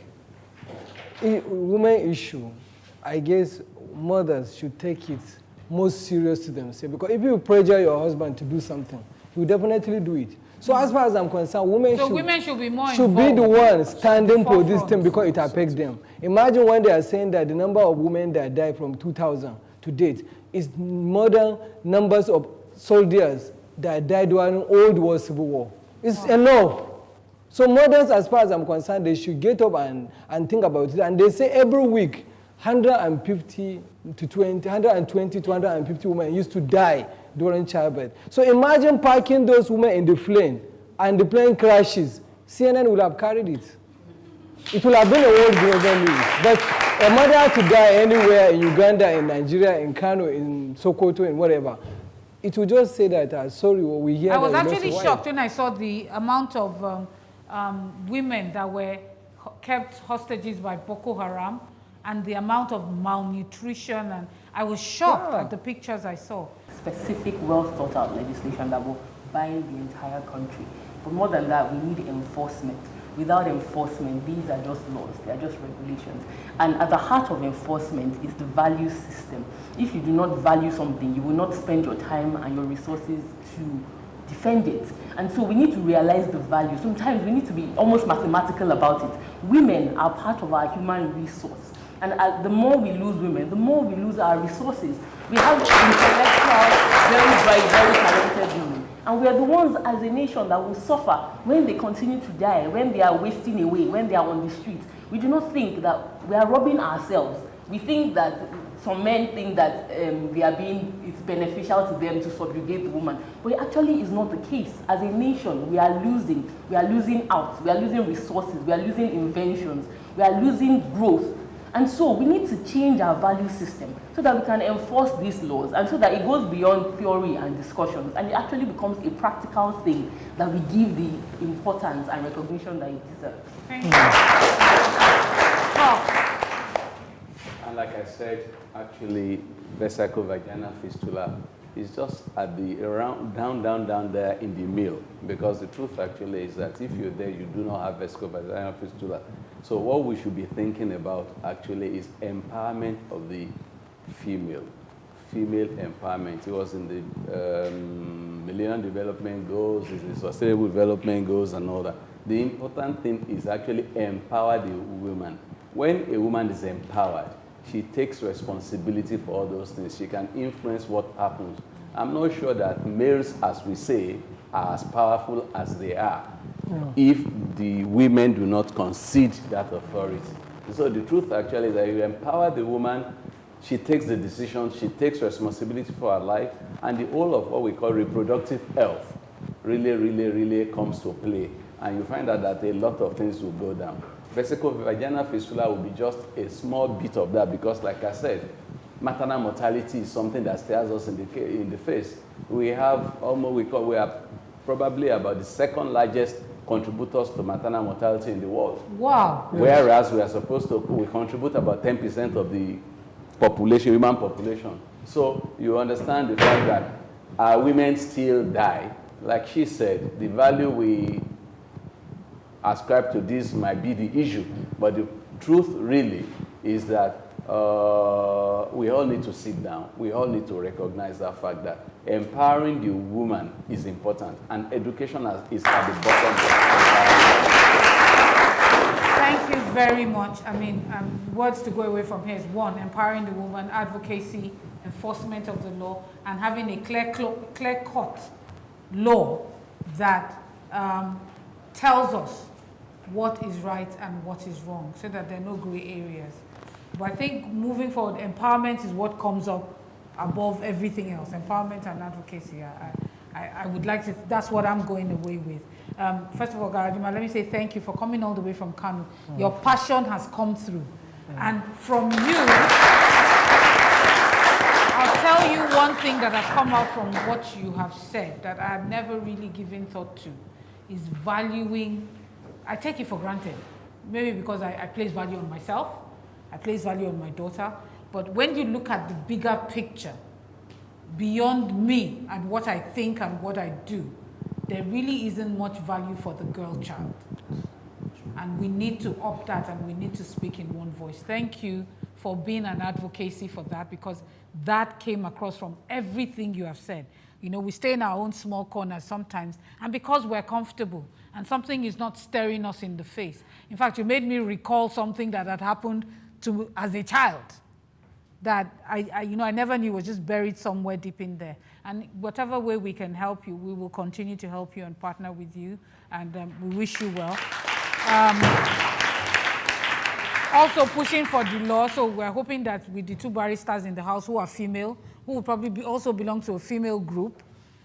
[SPEAKER 2] women issue, I guess mothers should take it most serious to themselves. Because if you pressure your husband to do something, he will definitely do it. So as far as I'm concerned, women should be more involved. Be the ones standing for this thing because it affects them. Imagine when they are saying that the number of women that died from 2000 to date is more than numbers of soldiers that died during Old War Civil War. It's enough. So mothers, as far as I'm concerned, they should get up and think about it. And they say every week, 120 to 250 women used to die during childbirth. So imagine parking those women in the plane and the plane crashes. CNN will have carried it. It will have been a world global news. But a mother to die anywhere in Uganda, in Nigeria, in Kano, in Sokoto, in whatever, it will just say that, sorry, we hear that.
[SPEAKER 1] I was actually shocked when I saw the amount of women that were kept hostages by Boko Haram and the amount of malnutrition, and I was shocked at the pictures I saw.
[SPEAKER 4] specific, well-thought-out legislation that will bind the entire country. But more than that, we need enforcement. Without enforcement, these are just laws, they are just regulations. And at the heart of enforcement is the value system. If you do not value something, you will not spend your time and your resources to defend it. And so we need to realize the value. Sometimes we need to be almost mathematical about it. Women are part of our human resource. And the more we lose women, the more we lose our resources. We have intellectual, very bright, very talented women. And we are the ones as a nation that will suffer when they continue to die, when they are wasting away, when they are on the streets. We do not think that we are robbing ourselves. We think that some men think that it's beneficial to them to subjugate the woman. But it actually is not the case. As a nation, we are losing out. We are losing resources. We are losing inventions. We are losing growth. And so we need to change our value system so that we can enforce these laws and so that it goes beyond theory and discussions and it actually becomes a practical thing that we give the importance and recognition that it deserves.
[SPEAKER 1] Thank you.
[SPEAKER 3] And like I said, actually, vesicovaginal fistula is just at the down there in the middle, because the truth actually is that if you're there, you do not have vesicovaginal fistula. So what we should be thinking about actually is empowerment of the female empowerment. It was in the Millennium Development Goals, it's the Sustainable Development Goals and all that. The important thing is actually empower the woman. When a woman is empowered, she takes responsibility for all those things. She can influence what happens. I'm not sure that males, as we say, are as powerful as they are if the women do not concede that authority. So the truth actually is that you empower the woman, she takes the decision, she takes responsibility for her life, and the whole of what we call reproductive health really comes to play. And you find out that a lot of things will go down. Vesicovaginal fistula will be just a small bit of that because, like I said, maternal mortality is something that stares us in the face. We are probably about the second largest contributors to maternal mortality in the world.
[SPEAKER 1] Wow.
[SPEAKER 3] Whereas we contribute about 10% of the population, human population. So you understand the fact that our women still die. Like she said, the value we ascribe to this might be the issue, but the truth really is that we all need to sit down. We all need to recognize that fact that empowering the woman is important, and education is at the bottom of
[SPEAKER 1] Thank you very much. I mean, words to go away from here is one, empowering the woman, advocacy, enforcement of the law, and having a clear-cut law that tells us what is right and what is wrong, so that there are no gray areas. But I think moving forward, empowerment is what comes up above everything else. Empowerment and advocacy. I would like to, that's what I'm going away with. First of all, Galadima, let me say thank you for coming all the way from Kano. Your passion has come through. And from you, I'll tell you one thing that has come out from what you have said that I have never really given thought to, is valuing. I take it for granted, maybe because I place value on myself, I place value on my daughter, but when you look at the bigger picture, beyond me and what I think and what I do, there really isn't much value for the girl child. And we need to up that, and we need to speak in one voice. Thank you for being an advocacy for that, because that came across from everything you have said. You know, we stay in our own small corners sometimes, and because we're comfortable and something is not staring us in the face. In fact, you made me recall something that had happened to as a child that I never knew was just buried somewhere deep in there. And whatever way we can help you, we will continue to help you and partner with you, and we wish you well. Also pushing for the law, so we're hoping that with the two barristers in the house who are female, who will probably also belong to a female group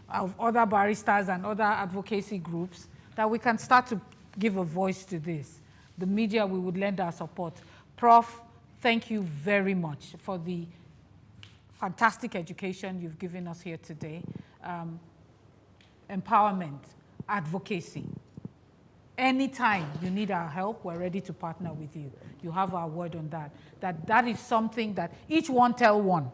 [SPEAKER 1] of other barristers and other advocacy groups, that we can start to give a voice to this. The media, we would lend our support. Prof, thank you very much for the fantastic education you've given us here today. Empowerment, advocacy. Anytime you need our help, we're ready to partner with you. You have our word on that. That is something that each one tell one.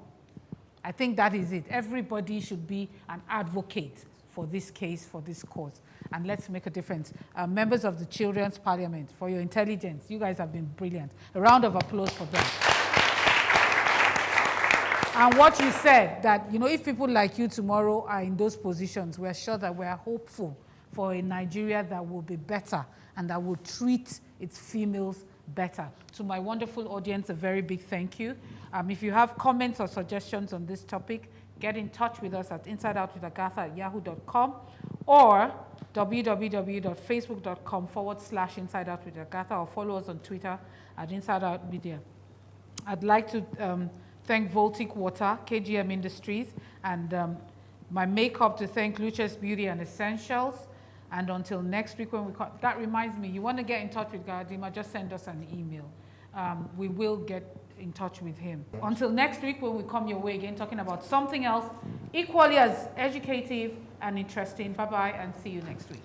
[SPEAKER 1] I think that is it. Everybody should be an advocate for this case, for this cause. And let's make a difference. Members of the Children's Parliament, for your intelligence, you guys have been brilliant. A round of applause for them. And what you said, that, you know, if people like you tomorrow are in those positions, we're sure that we're hopeful for a Nigeria that will be better and that will treat its females better. To my wonderful audience, a very big thank you. If you have comments or suggestions on this topic, get in touch with us at insideoutwithagatha@yahoo.com or www.facebook.com/insideoutwithagatha, or follow us on Twitter at InsideOutMedia. I'd like to thank Voltic Water, KGM Industries, and my makeup to thank Lucia's Beauty and Essentials. And until next week when we come, that reminds me, you want to get in touch with Galadima, just send us an email. We will get in touch with him. Until next week when we come your way again, talking about something else equally as educative and interesting. Bye-bye and see you next week.